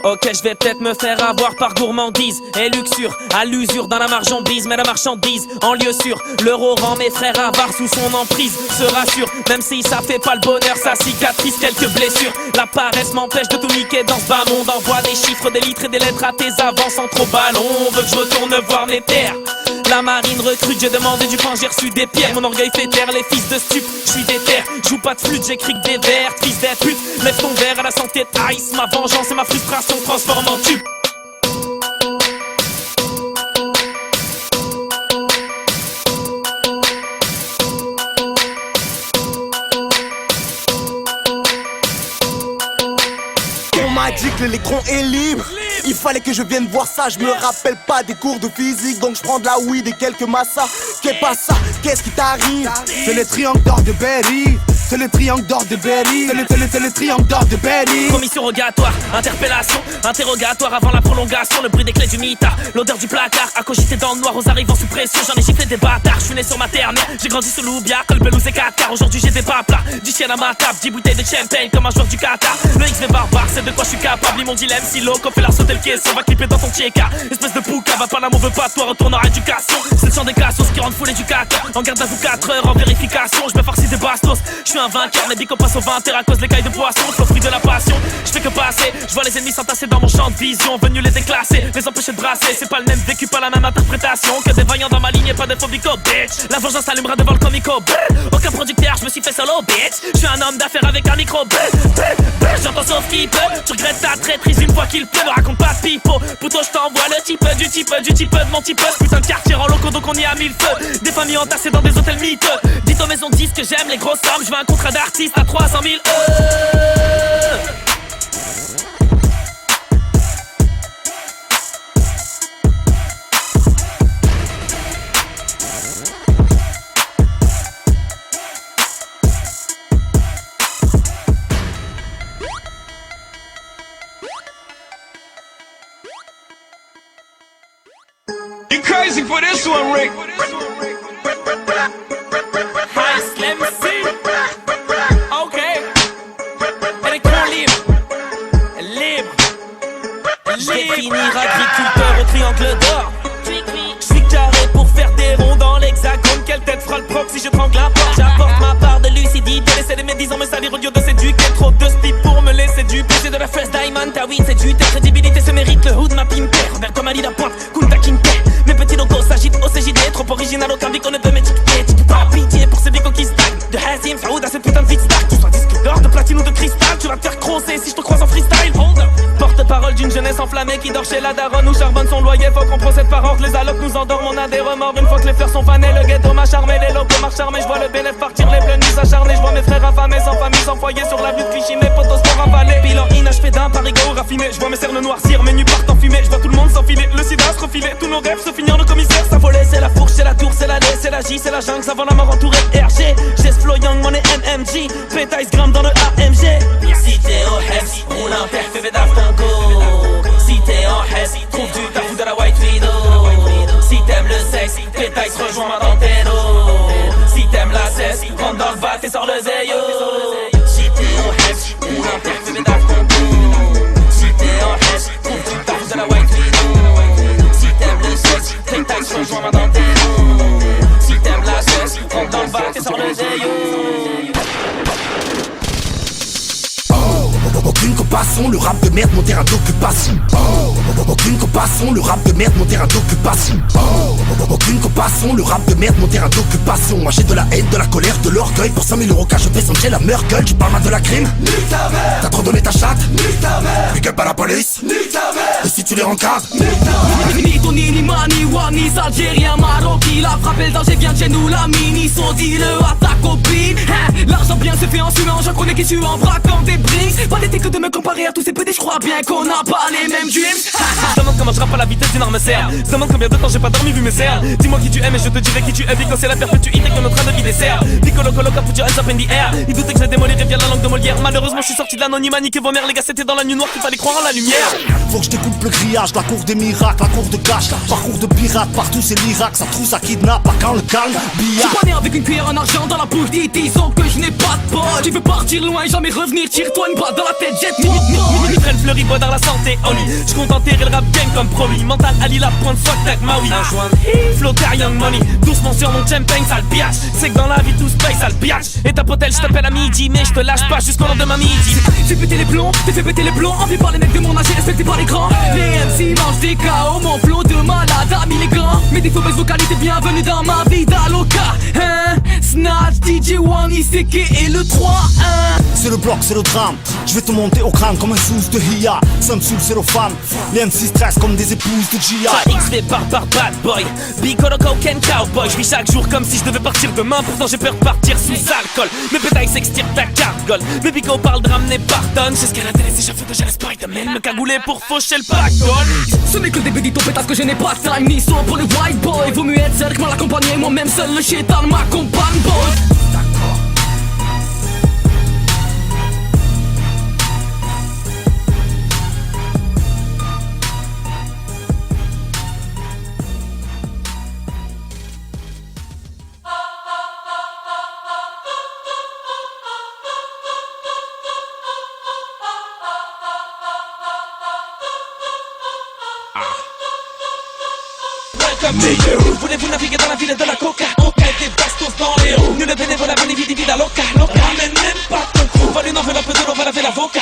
Ok, je vais peut-être me faire avoir par gourmandise et luxure, à l'usure dans la marchandise. Mais la marchandise en lieu sûr, l'euro rend mes frères avares sous son emprise. Se rassure, même si ça fait pas le bonheur, ça cicatrise quelques blessures. La paresse m'empêche de tout niquer dans ce bas monde. Envoie des chiffres, des litres et des lettres à tes avances en trop ballon. On veut que je retourne voir mes pères. La marine recrute, j'ai demandé du pain, j'ai reçu des pierres. Mon orgueil fait taire les fils de stup, je suis déter. Joue pas de flûte, j'écris que des vers. Fils des putes, lève ton verre à la santé de Ice. Ma vengeance et ma frustration transforment en tube. On m'a dit que l'électron est libre. Il fallait que je vienne voir ça, je me rappelle pas des cours de physique. Donc je prends de la weed et quelques massas. Qu'est pas ça, qu'est-ce qui t'arrive? C'est le triangle d'or de Berry. C'est le triangle d'or de Berry. C'est le triangle d'or de Berry. Commission rogatoire, interpellation, interrogatoire avant la prolongation. Le bruit des clés du mitard, l'odeur du placard. Accogité dans le noir aux arrivants sous pression. J'en ai giflé des bâtards, je suis né sur ma terre mère. J'ai grandi sous l'oubia, colbelouse et Qatar. Aujourd'hui j'ai des paplats, du chien à ma table, 10 bouteilles de champagne comme un joueur du Qatar. Le XV barbare, c'est de quoi je suis capable. Ils m'ont dit l'aime si l'eau, qu'on fait leur sauter le caisson. Va clipper dans ton tchéka, espèce de pouca. Va pas l'amour, veut pas toi, retourne en éducation. C'est le chant des cassos qui rendent fou l'éducateur. En garde à vous 4 heures en vérification. Je me farcis des bastos, je suis un vainqueur. Mais bico passe au 20h à cause des cailles de poisson. Je fruit de la passion, je fais que passer. Je vois les ennemis s'entasser dans mon champ de vision. Venu les déclasser, les empêcher de brasser. C'est pas le même vécu, pas la même interprétation. Que des vaillants dans ma ligne et pas des phobico, bitch. La vengeance allumera devant le comico, aucun producteur, je me suis fait solo, bitch. Je suis un homme d'affaires avec un micro, j'entends sauf qui peut. Tu regrettes ta traîtrise une fois qu'il pleut. Ne raconte pas de pipeau, plutôt je t'envoie le type du type de mon type. Putain de quartier en loco donc on y a 1000 feux. Des familles entassées dans des hôtels miteux. Dites aux maisons de disques que j'aime les grosses sommes. Je veux un contrat d'artiste à 300 000 You crazy for this one, Rick? Hi, Slim C. Ok. Électron libre. Libre. Je vais finir agriculteur au triangle d'or. Je suis carré pour faire des ronds dans l'hexagone. Quelle tête fera le proc si je tremble la porte? J'apporte ma part de lucidité. Laisser les médisants me salir au lieu de s'éduquer. Trop de speed pour me laisser duper. C'est de la first diamond, ta weed c'est du ta crédibilité se mérite. Le hood m'a pimpé. Robert comme Ali la pointe, Kunta Kinte. Mes petits locaux s'agitent au CJD. Trop original, aucun bico ne peut m'étiqueter. Tu pas pitié pour ces bicos qui stagnent. De Hazim, Saoud à cette putain de vie star. Qu'ils soient disque d'or, de platine ou de cristal. Tu vas te faire crosser si je te croise en freestyle. Porte-parole d'une jeunesse enflammée qui dort chez la daronne ou charbonne son loyer. Faut qu'on procède par ordre, les allocs nous endorment. On a des remords une fois que les fleurs sont fanées. Le ghetto m'a charmé, les locaux m'a charmé. Je vois le bénéf partir, les bleus nous acharnés. Je vois mes frères affamés, sans famille, sans foyer. Sur la vue de Clichy, mes potos sport avalés. Bilan inachevé d'un parigo raffiné. Je vois mes cernes noircir, mes nuits partent en fumée. Je vois tout le monde s'enfiler, le sida se refiler. Tous nos rêves se finir de commissaire. Ça volait, c'est la fourche, c'est la tour, c'est la lait, c'est la J, c'est la jungle. Ça va la mort entourée de RG. Geste flow, young money, MMG. Pétaille grammes dans le AMG. Si t'es au Hess, roule un père, fais d'Aftango. Si t'es en Hess, trouve du taf ou de la white widow. Si t'aimes le sexe, pétaille rejoins-moi dans tes dos. Si t'aimes la cesse, rentre dans le vat et sors le zéyo. Si t'es en Hess, roule un père, fais d'Aftango. Si t'es en Hess, trouve du taf ou de la white widow. Si t'aimes le sexe, pétaille rejoins-moi dans tes dos. Si t'aimes la cesse, rentre dans le vat et sors le zéyo. Aucune compassion, le rap de merde, mon terrain d'occupation. Aucune compassion, le rap de merde, mon terrain d'occupation. Aucune compassion, le rap de merde, mon terrain d'occupation. Moi j'ai de la haine, de la colère, de l'orgueil. Pour 100 000 euros cash, je fais sonner la meilleure gueule. Tu parles mal de la crime? Nique ta mère. T'as trop donné ta chatte? Nique ta mère. Big up à la police. Nique ta mère. Et si tu les rencadres? Nique ta mère. Ni Tony, ni Mani, Wanis, Algérien, Marocain. La frappe, le danger vient de chez nous, la mini. Saudi, le attaque au beat. L'argent bien se fait en fumant, je connais qui suis en braquant des bricks. Pas d'été que de me comparer à tous ces petits, je crois bien qu'on n'a pas les mêmes dreams. Je demande comment je rappe à la vitesse d'une arme serre. Je demande combien de temps j'ai pas dormi vu mes serres. Dis-moi qui tu aimes et je te dirai qui tu es. Quand c'est la perpétuité que notre train de vie dessert. Piccolo coloca, put your hands up in the air. Il doutait que je démolirais via la langue de Molière. Malheureusement je suis sorti de l'anonymat, niquer vos mères. Les gars c'était dans la nuit noire qu'il fallait croire en la lumière. Faut que je découpe le grillage, la cour des miracles, la cour de cash, parcours de pirate. pirate partout c'est l'Irak, ça trouve, ça kidnappe, pas quand le calme, billard. J'suis pas né avec une cuillère en argent dans la bouche, disons que je n'ai pas de pote. Tu veux partir loin et jamais revenir, tire-toi une balle dans la tête, jette-moi. Mitraine fleurit, bois dans la santé, Oli. J'compte enterrer le rap game comme promis. Mental Ali la pointe, fuck tag Maui. Un joint, flotter young money. Doucement sur mon champagne, sale biatch. C'est que dans la vie tout se paye, sale biatch. Et ta potel, j't'appelle à midi, mais j'te lâche pas jusqu'au lendemain midi. J'ai pété les plombs, t'es fait péter les plombs. Envie par les mecs de mon âge et respecté par les grands. Les MC mangent des KO, mon flow de malade a mis les gants. Mes défauts, baisse vocalité, bienvenue dans ma vie d'Aloca. Hein? Snatch, DJ One, ICK et le 3-1. C'est le bloc, c'est le drame. Je vais te monter au crâne comme un sous de Hia. Ça me saoule, c'est le fan. Les MC stressent comme des épouses de Gia. XV par bad boy. Big Cocaine Cowboy. J'vis chaque jour comme si je devais partir demain. Pourtant j'ai peur de partir sous alcool. Mes pétailles s'extirpent ta carte gold. Mes bigots parlent de ramener pardon. C'est ce qu'elle intéresse, j'avoue que j'ai l'esprit de même. Me cagouler pour faucher le pactole. Ce n'est que le début du top pétasse que je n'ai pas de time ni son pour les white boys. Vaut mieux être seul que mal accompagné. Moi-même seul le shaitan m'accompagne boy. Voulez-vous naviguer dans la ville de la coca? Coca et des bastos dans les roues. Nul bénévole à venir vite à loca. Loca, mais même pas ton crew. Vole une enveloppe de l'eau, va laver l'avocat.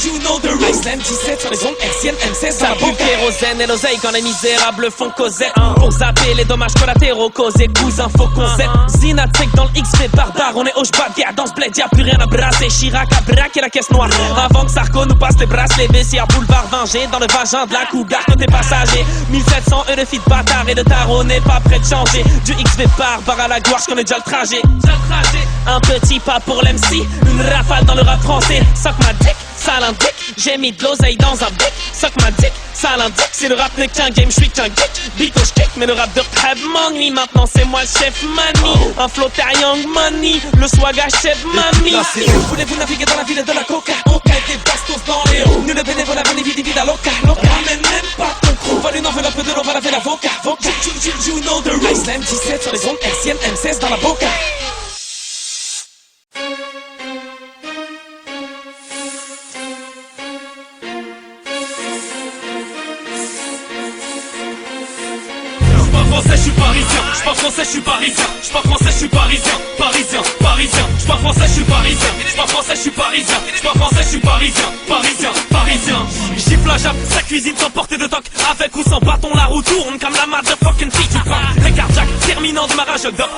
You know the rules. Iceland 17 sur les ondes hertziennes, M16 dans la boca. Kérosène et l'oseille quand les misérables font Cosette. Pour zapper les dommages collatéraux causés, cousin faut qu'on zette. Zinatric dans le XV barbare, on est au j'bad, dans ce bled, y'a plus rien à brasser. Chirac a braqué la caisse noire. Avant que Sarko nous passe les bracelets, Bessières, boulevard Vengé, dans le vagin de la cougar, côté passager. 1700 de fit de bâtard et de tarot n'est pas prêt de changer. Du XV barbare à la gloire, j'connais déjà le trajet. Un petit pas pour l'MC, une rafale dans le rap français. Sock ma dick, sale indique, j'ai mis de l'oseille dans un bec. Sock ma dick, sale indique, si le rap n'est qu'un game, j'suis qu'un geek. Bico j'kick, mais le rap de Treb Money, maintenant c'est moi le chef money. Un flotter young money, le swag à chef money. Voulez-vous naviguer dans la ville de la coca? Coca et des bastos dans les roues. Nul bénévole à venir vite à loca. Loca, mais même pas ton crew. Vole une enveloppe de l'eau, va laver l'avocat. You know the rules. Iceland 17 sur les ondes hertziennes, M16 dans la boca. Français, je suis parisien, je parle français, je suis parisien, je parle français, je suis parisien, parisien, parisien, je parle français, je suis parisien, je parle français, je suis parisien, je parle français, je suis parisien, parisien, parisien. Gifle la jappe, sa cuisine sans porter de toc, avec ou sans bâton la roue tourne comme la motherfucking fille du pain. Les cardiaques, terminant de ma rage d'op.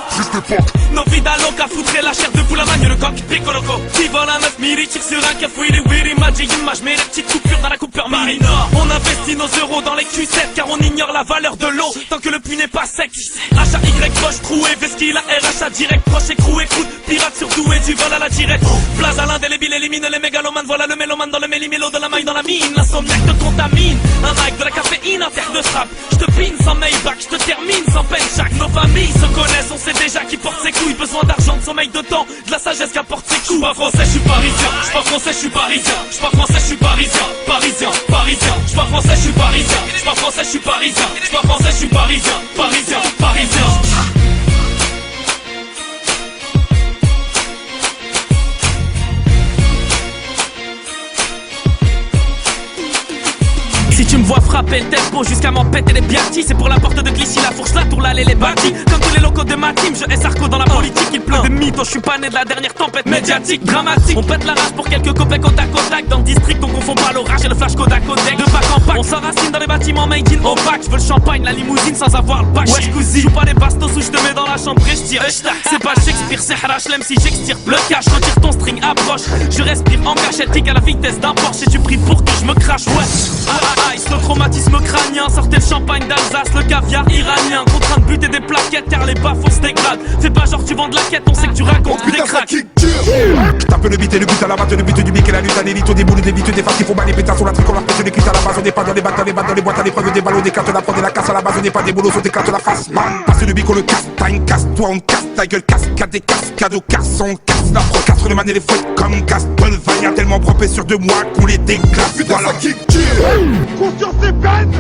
Nos vies d'aloca foutrait la chair de poule à magne le coq, pico loco. Qui vole un 9 milli, chick sur un caf, willy willy, magic image, mais les petites coupures dans la coupure Marinor. On investit nos euros dans les Q7 car on ignore la valeur de l'eau, tant que le puits n'est pas sec. HAY poche troué, vesquille la RHA direct, proche écrou, écoute, pirate surdoué, du vol à la directe. Place à l'indélébile, élimine les mégalomanes, voilà le mélomane dans le méli-mélo de la maille dans la mine. L'insomniaque te contamine, un mic de la caféine, un terre de strap. J'te pine sans Maybach, j'te termine sans penchak. Nos familles se connaissent, on sait déjà qui porte ses couilles. Besoin d'argent, de sommeil, de temps, de la sagesse qu'apporte ses coups. J'parle français, je suis parisien, j'parle français, je suis parisien, j'parle français, je suis parisien, parisien, parisien. J'parle français, je suis parisien, j'parle français, je suis parisien, j'parle français, je suis parisien, parisien, parisien. Si tu me vois frapper le tempo jusqu'à m'en péter les biartis, c'est pour la porte de Clichy, la fourche, la tour, l'allée, les bâtis. Comme tous les locaux de ma team, je hais Sarko dans la politique. Il pleut de mythos, je suis pas né de la dernière tempête médiatique. Dramatique, on pète la rage pour quelques copains côte à côte. Dans le district, on confond pas l'orage et le flash code à codec. De bac en pack, on s'enracine dans les bâtiments made in au bac. Je veux le champagne, la limousine sans avoir le bac. Wesh cousin, joue pas les bastos où je te mets dans la chambre et je tire. C'est pas Shakespeare, c'est Harachlem si j'extire. Le cash, retire ton string, approche. Je respire en cachette, tic à la vitesse d'un Porsche. Et tu pries pour que je me crache, ouais. Ice, le traumatisme crânien, sortez le champagne d'Alsace, le caviar iranien. Contraint de buter des plaquettes car les bas-fonds se dégradent. Fais pas genre tu vends de la quête, on sait que tu racontes des cracks. Tape le beat et le but à la batte, le but du bic et la lutte à l'élite, des boules, des bites, des faces, il faut mal les pétards sur la trique, on leur pète les cuisses à la base, on n'est pas dans les battes, dans les battes, dans les boîtes à l'épreuve, des ballons, des cartes, la prod et la casse à la base, on n'est pas des boulots, on t'éclate la face. Passe le bic, on le casse, t'as une casse, toi on casse, ta gueule casse, des casses, cadeaux casse, on casse, la pro, castre le man et les fouettes comme casse, bonne vaille, tellement propre et sûr de moi qu'on les déclasse. Putain, ça kick, conscience et peine.